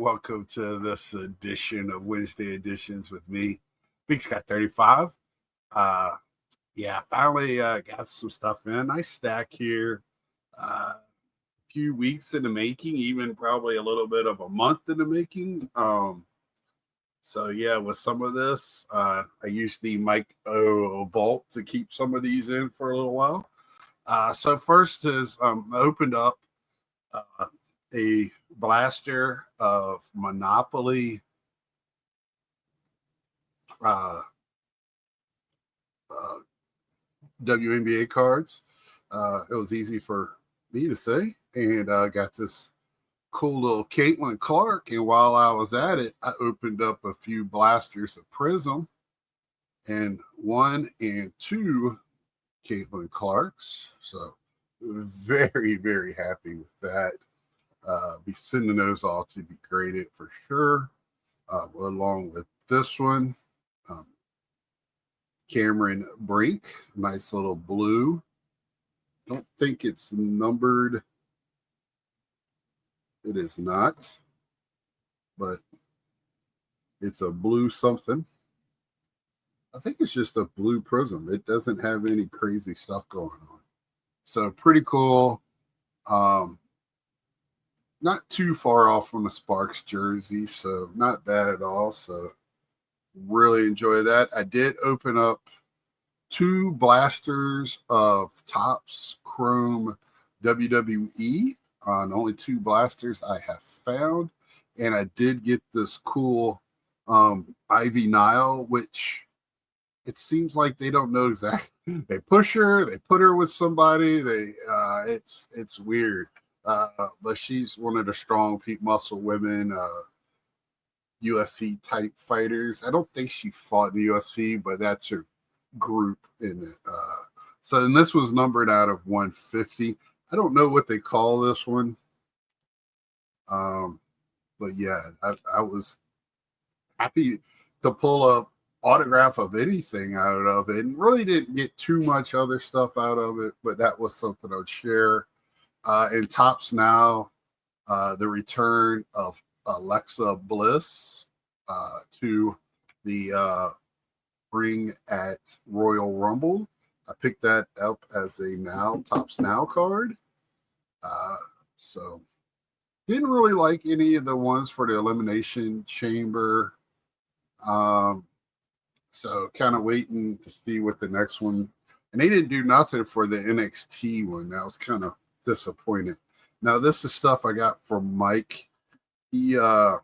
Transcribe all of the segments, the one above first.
welcome to this edition of Wednesday Editions with me, Big Scott 35. Finally got some stuff in. Nice stack here. A few weeks in the making, even probably a little bit of a month in the making. With some of this, I use the Mike O Vault to keep some of these in for a little while. So first is I opened up a blaster of Monopoly WNBA cards. It was easy for me to say, and I got this cool little Caitlin Clark. And while I was at it, I opened up a few blasters of Prism, and 1 and 2 Caitlin Clarks. So very, very happy with that. Be sending those all to be graded for sure. Along with this one, Cameron Brink, nice little blue. Don't think it's numbered. It is not, but it's a blue something. I think it's just a blue Prism. It doesn't have any crazy stuff going on. So pretty cool. Not too far off from the Sparks jersey, so not bad at all. So really enjoy that. I did open up 2 blasters of Topps Chrome WWE on only 2 blasters I have found. And I did get this cool Ivy Nile, which it seems like they don't know exactly. They push her, they put her with somebody. It's weird. But she's one of the strong peak muscle women, UFC type fighters. I don't think she fought in the UFC, but that's her group in it. And this was numbered out of 150. I don't know what they call this one. But yeah, I was happy to pull up autograph of anything out of it, and really didn't get too much other stuff out of it, but that was something I would share. In Topps now, the return of Alexa Bliss to the ring at Royal Rumble. I picked that up as a Topps Now card. So didn't really like any of the ones for the Elimination Chamber. So kind of waiting to see what the next one. And they didn't do nothing for the NXT one. That was kind of disappointed. Now this is stuff I got from Mike. He was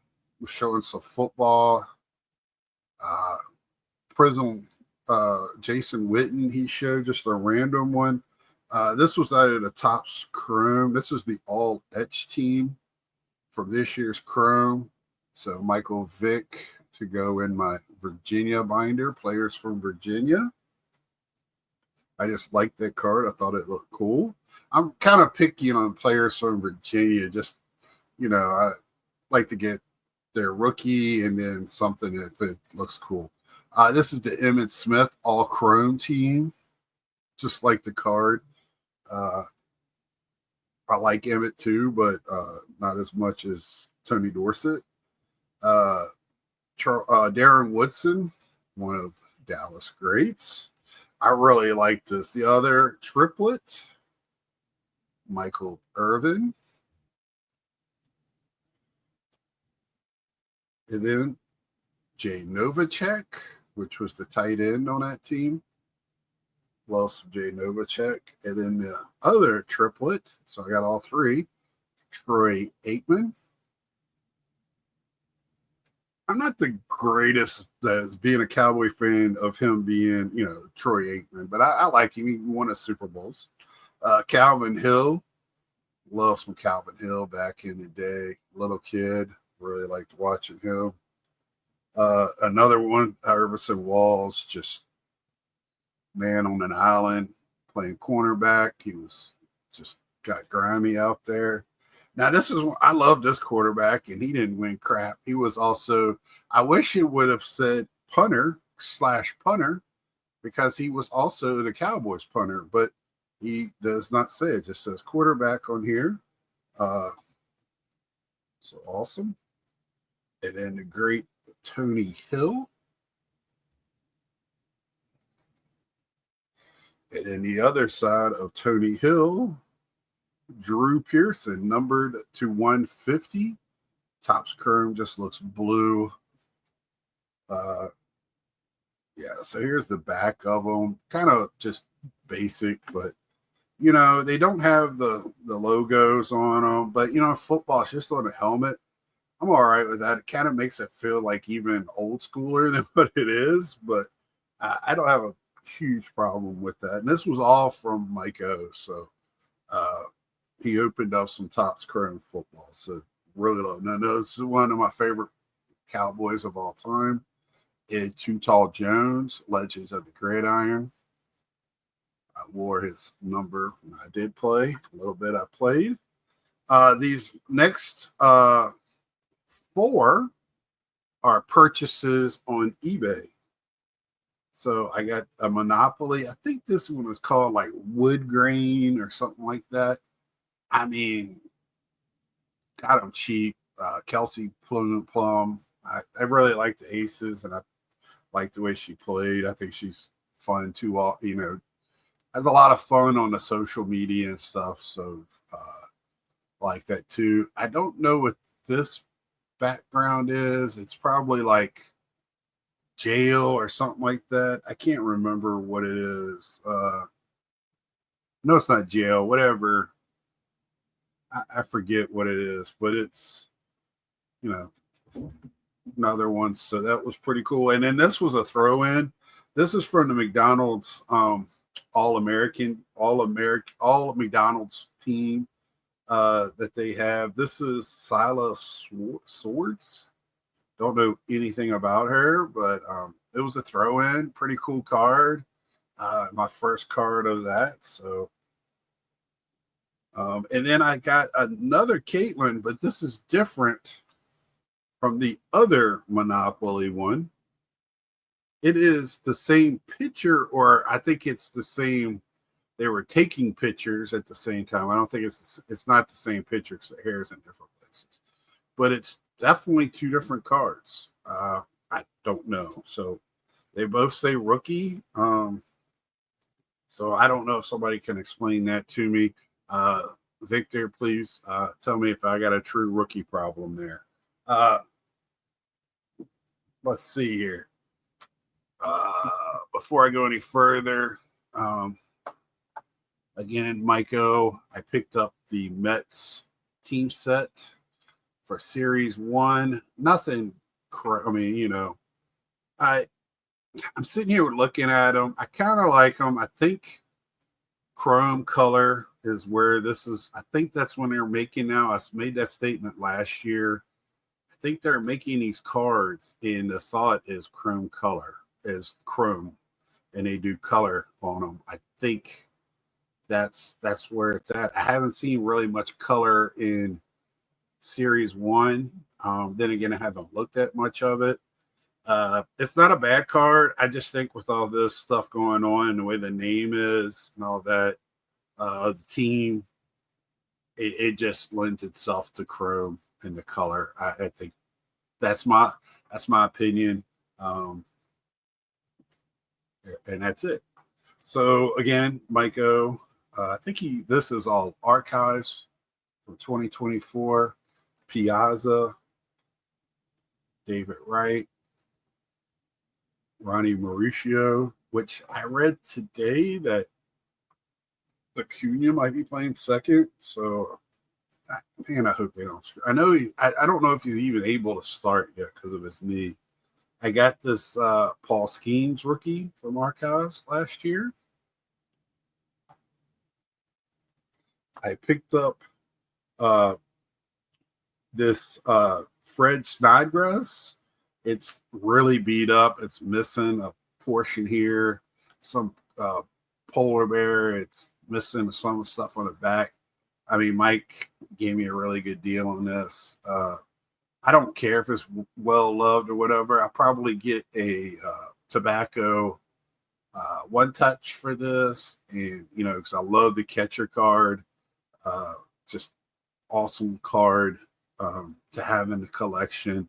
showing some football. Prism Jason Witten, he showed just a random one. This was out of the Topps Chrome. This is the all etch team from this year's Chrome. So Michael Vick to go in my Virginia binder, players from Virginia. I just liked that card. I thought it looked cool. I'm kind of picky on players from Virginia. Just, I like to get their rookie and then something if it looks cool. This is the Emmitt Smith all Chrome team. Just like the card. I like Emmitt too, but not as much as Tony Dorsett. Darren Woodson, one of Dallas greats. I really like this. The other triplet, Michael Irvin. And then Jay Novacek, which was the tight end on that team. Love some Jay Novacek. And then the other triplet, so I got all 3, Troy Aikman. I'm not the greatest as being a Cowboy fan of him being, Troy Aikman, but I like him. He won a Super Bowls. Calvin Hill. Love some Calvin Hill back in the day. Little kid. Really liked watching him. Another one, Iverson Walls, just man on an island playing cornerback. He was just got grimy out there. Now, I love this quarterback, and he didn't win crap. He was also, I wish it would have said punter/punter, because he was also the Cowboys punter, but he does not say it. It just says quarterback on here. So awesome. And then the great Tony Hill. And then the other side of Tony Hill, Drew Pearson, numbered to 150. Topps Chrome just looks blue. Yeah, so here's the back of them. Kind of just basic, but they don't have the logos on them. But football's just on a helmet. I'm all right with that. It kind of makes it feel like even old schooler than what it is, but I don't have a huge problem with that. And this was all from Mike O. So he opened up some Topps Chrome football. So really love. Now, this is one of my favorite Cowboys of all time. Too Tall Jones, Legends of the Gridiron. I wore his number when I did play. A little bit I played. These next 4 are purchases on eBay. So I got a Monopoly. I think this one is called like Wood Grain or something like that. I mean, got them cheap. Kelsey Plum. I really like the Aces, and I like the way she played. I think she's fun too. Has a lot of fun on the social media and stuff. So like that too. I don't know what this background is. It's probably like jail or something like that. I can't remember what it is. No, it's not jail. Whatever. I forget what it is, but it's another one. So that was pretty cool. And then this was a throw-in. This is from the McDonald's all McDonald's team that they have. This is Silas Swords. Don't know anything about her, but it was a throw-in. Pretty cool card. My first card of that. So, and then I got another Caitlin, but this is different from the other Monopoly one. It is the same picture, or I think it's the same. They were taking pictures at the same time. I don't think it's not the same picture because the hair is in different places, but it's definitely 2 different cards. I don't know. So they both say rookie. So I don't know if somebody can explain that to me. Victor, please tell me if I got a true rookie problem there. Let's see here. Before I go any further, again, Mike O, I picked up the Mets team set for Series 1. Nothing, I'm sitting here looking at them. I kind of like them. I think Chrome color is where this is. I think that's when they're making now. I made that statement last year. I think they're making these cards, and the thought is Chrome color is Chrome, and they do color on them. I think that's where it's at. I haven't seen really much color in Series 1. Then again, I haven't looked at much of it. It's not a bad card. I just think with all this stuff going on and the way the name is and all that, the team, it just lends itself to Chrome and the color. I think that's my opinion. And that's it. So again, Mike O, I think this is all archives from 2024. Piazza, David Wright, Ronnie Mauricio, which I read today that Acuna might be playing second. So, man, I hope they don't. I know I don't know if he's even able to start yet because of his knee. I got this Paul Skeens rookie from Archives last year. I picked up this Fred Snodgrass. It's really beat up. It's missing a portion here. Some polar bear. It's missing some stuff on the back. I mean, Mike gave me a really good deal on this. I don't care if it's well loved or whatever. I'll probably get a tobacco one touch for this, and because I love the catcher card. Just awesome card to have in the collection.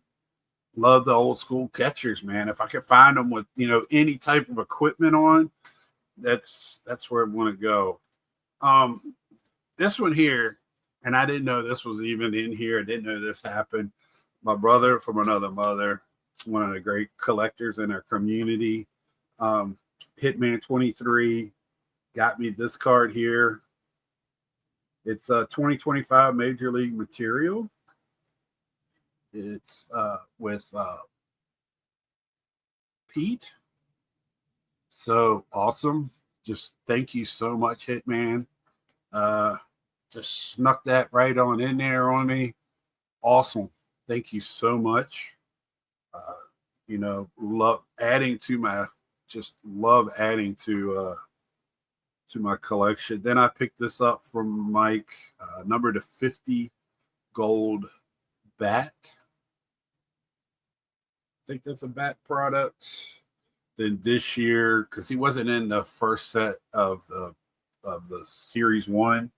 love the old school catchers, man. If I could find them with, any type of equipment on, that's where I want to go. Um, this one here, and I didn't know this was even in here. I didn't know this happened. My brother from another mother, one of the great collectors in our community, um, Hitman 23, got me this card here. It's a 2025 Major League material. It's with Pete. So awesome. Just thank you so much, Hitman. Just snuck that right on in there on me. Awesome. Thank you so much. Love adding to my to my collection. Then I picked this up from Mike, number to 50 gold bat. I think that's a bat product. Then this year, because he wasn't in the first set of the series one,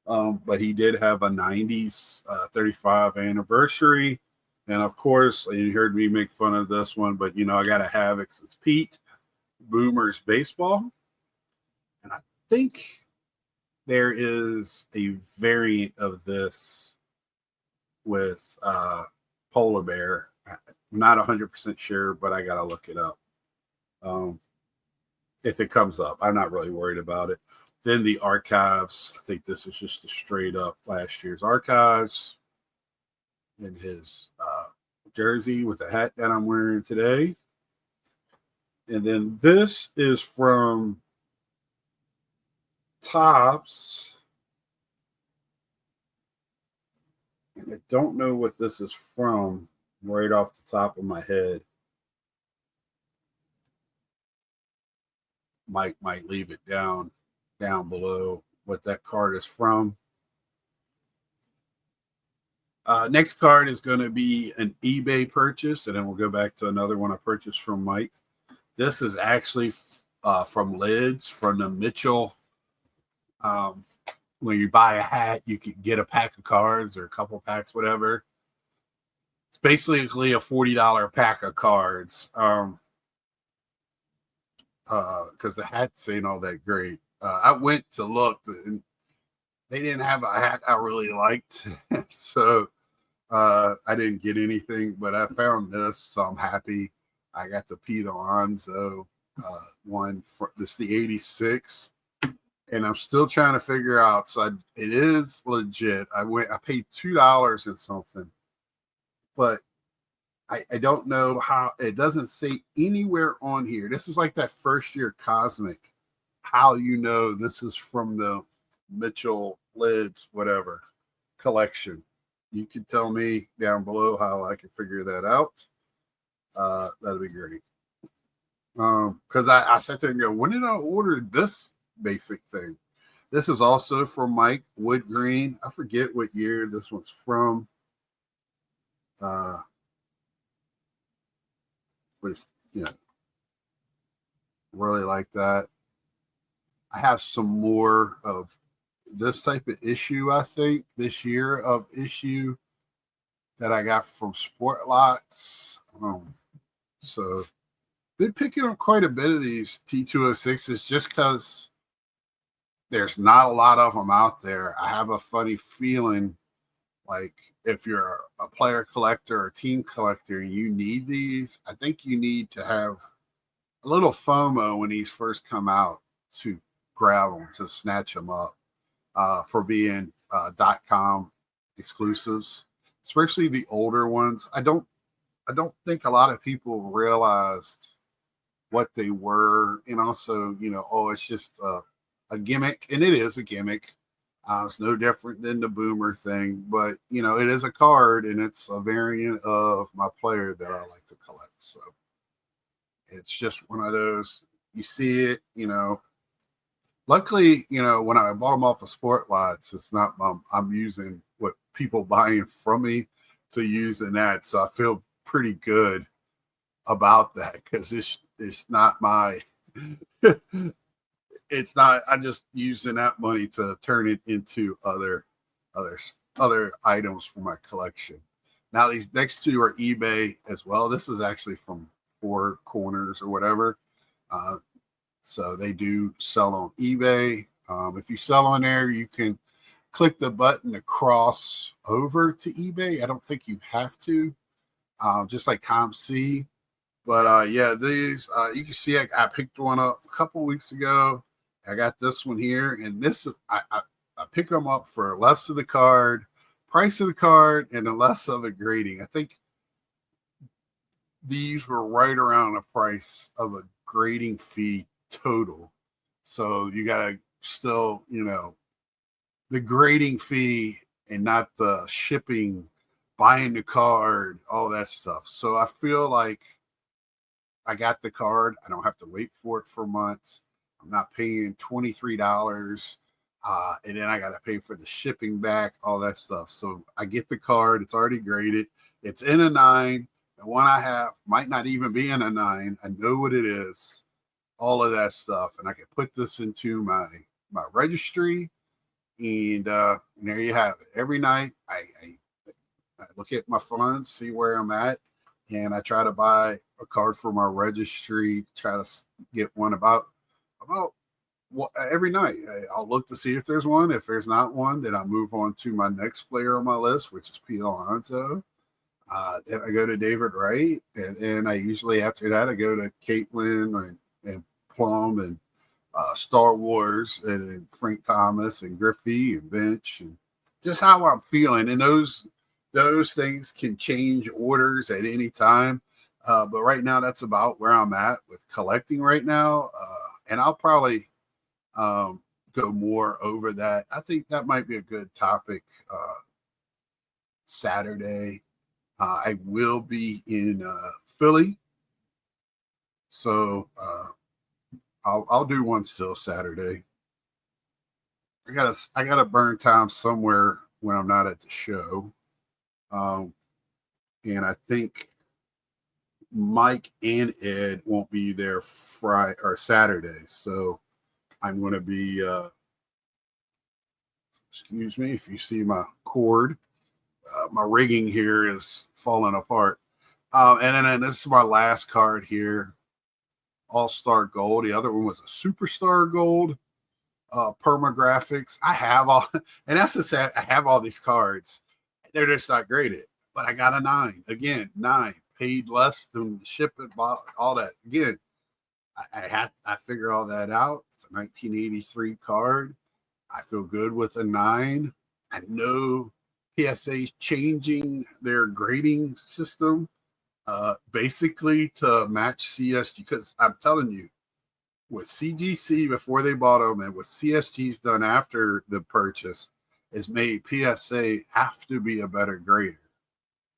but he did have a 90s 35 anniversary. And of course, you heard me make fun of this one, but I gotta have it. It's Pete Boomers baseball. And I think there is a variant of this with Polar Bear. I'm not 100% sure, but I got to look it up. If it comes up, I'm not really worried about it. Then the archives. I think this is just a straight up last year's archives in his jersey with the hat that I'm wearing today. And then this is from Topps. And I don't know what this is from right off the top of my head. Mike might leave it down below what that card is from. Next card is going to be an eBay purchase, and then we'll go back to another one I purchased from Mike. This is actually from Lids, from the Mitchell. When you buy a hat, you can get a pack of cards or a couple packs, whatever. It's basically a $40 pack of cards. Because the hats ain't all that great. I went to look, and they didn't have a hat I really liked, so I didn't get anything. But I found this, so I'm happy. I got the Pete Alonso one. This is the 86, and I'm still trying to figure out. So it is legit. I paid $2 and something, but I don't know how. It doesn't say anywhere on here. This is like that first year Cosmic. How this is from the Mitchell Lids whatever collection. You can tell me down below how I can figure that out. That'd be great. Because I sat there and go, when did I order this basic thing? This is also from Mike Wood Green. I forget what year this one's from. But it's really like that. I have some more of this type of issue, I think, this year of issue that I got from Sport Lots. So been picking up quite a bit of these T206s just because there's not a lot of them out there. I have a funny feeling like if you're a player collector or team collector and you need these, I think you need to have a little FOMO when these first come out to grab them, to snatch them up for being .com exclusives, especially the older ones. I don't think a lot of people realized what they were, and also, it's just a gimmick, and it is a gimmick. It's no different than the Boomer thing, but it is a card, and it's a variant of my player that I like to collect. So it's just one of those. You see it, Luckily, when I bought them off of Sport Lots, it's not. I'm using what people buying from me to use in that, so I feel pretty good about that because it's not my. It's not. I'm just using that money to turn it into other items for my collection. Now these next two are eBay as well. This is actually from Four Corners or whatever. Uh, so they do sell on eBay. If you sell on there, you can click the button to cross over to eBay. I don't think you have to, just like ComC. But yeah, these you can see I picked one up a couple weeks ago. I got this one here, and this I pick them up for less of the card, price of the card, and the less of a grading. I think these were right around the price of a grading fee total. So you got to still, the grading fee and not the shipping, buying the card, all that stuff. So I feel like I got the card. I don't have to wait for it for months. I'm not paying $23. And then I got to pay for the shipping back, all that stuff. So I get the card. It's already graded. It's in a 9. The one I have might not even be in a 9. I know what it is, all of that stuff. And I can put this into my registry. And there you have it. Every night I look at my funds, see where I'm at, and I try to buy a card for my registry, try to get one about every night. I'll look to see if there's one. If there's not one, then I move on to my next player on my list, which is Pete Alonso. Then I go to David Wright, and then I usually after that I go to Caitlin and Plum and Star Wars and Frank Thomas and Griffey and Bench, and just how I'm feeling. And those things can change orders at any time. But right now, that's about where I'm at with collecting right now. And I'll probably go more over that. I think that might be a good topic Saturday. I will be in Philly. So I'll do one still Saturday. I gotta burn time somewhere when I'm not at the show. And I think Mike and Ed won't be there Friday or Saturday. So I'm going to be, excuse me, if you see my cord, my rigging here is falling apart. And then this is my last card here, All-Star Gold. The other one was a Superstar Gold, Perma Graphics. I have all, and that's the sad, I have all these cards. They're just not graded. But I got a 9. Again, 9. Paid less than the shipping, all that. Again, I figure all that out. It's a 1983 card. I feel good with a 9. I know PSA changing their grading system basically to match CSG, because I'm telling you, with CGC before they bought them and what CSG's done after the purchase has made PSA have to be a better grader,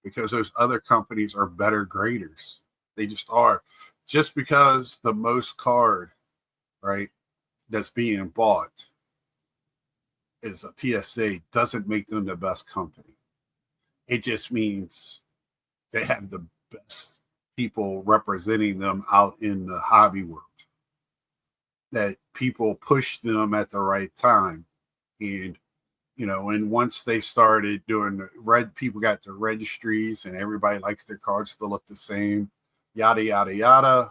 because those other companies are better graders. They just are. Just because the most card, right, that's being bought is a PSA doesn't make them the best company. It just means they have the best people representing them out in the hobby world, that people push them at the right time. And and once they started doing people got their registries and everybody likes their cards to look the same, yada, yada, yada.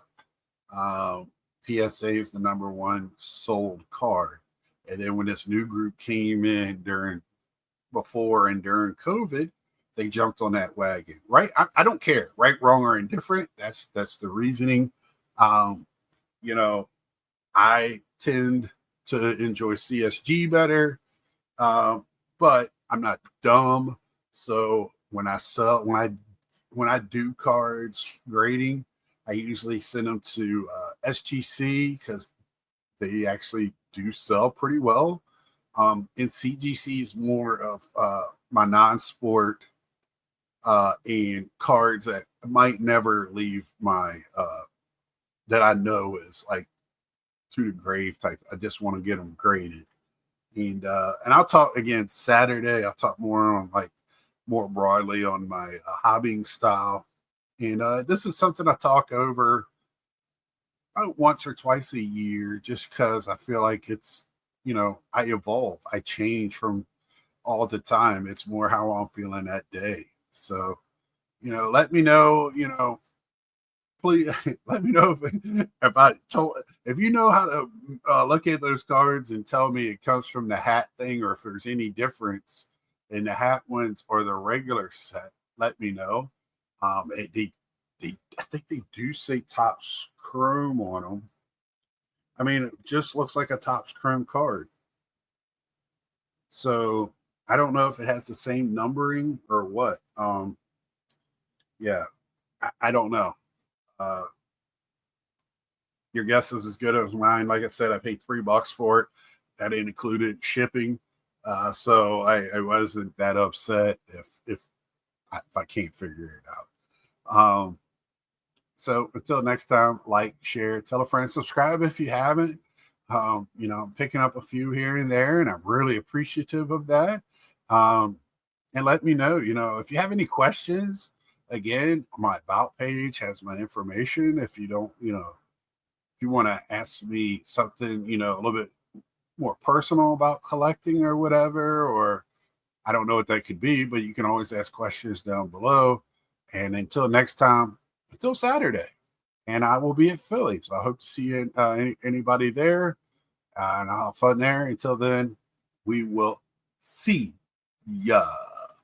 PSA is the number one sold card. And then when this new group came in before and during COVID, they jumped on that wagon, right? I don't care, right, wrong, or indifferent. That's the reasoning. I tend to enjoy CSG better. But I'm not dumb. So when I do cards grading, I usually send them to SGC because they actually do sell pretty well. And CGC is more of my non-sport and cards that might never leave my that I know is like to the grave type. I just want to get them graded. And I'll talk again Saturday. I'll talk more broadly on my hobbying style. And this is something I talk over about once or twice a year, just because I feel like it's, I evolve, I change from all the time. It's more how I'm feeling that day. So let me know, please let me know if you know how to look at those cards and tell me it comes from the hat thing, or if there's any difference in the hat ones or the regular set. Let me know. I think they do say Topps Chrome on them. I mean, it just looks like a Topps Chrome card. So I don't know if it has the same numbering or what. Yeah, I don't know. Uh, your guess is as good as mine. Like I said, I paid $3 for it. That included shipping. So I wasn't that upset if I can't figure it out. So until next time, like, share, tell a friend, subscribe if you haven't. I'm picking up a few here and there, and I'm really appreciative of that. Um, and let me know, if you have any questions. Again, my about page has my information. If you don't, if you want to ask me something, a little bit more personal about collecting or whatever, or I don't know what that could be, but you can always ask questions down below. And until next time, until Saturday, and I will be at Philly. So I hope to see you, anybody there, and I'll have fun there. Until then, we will see ya.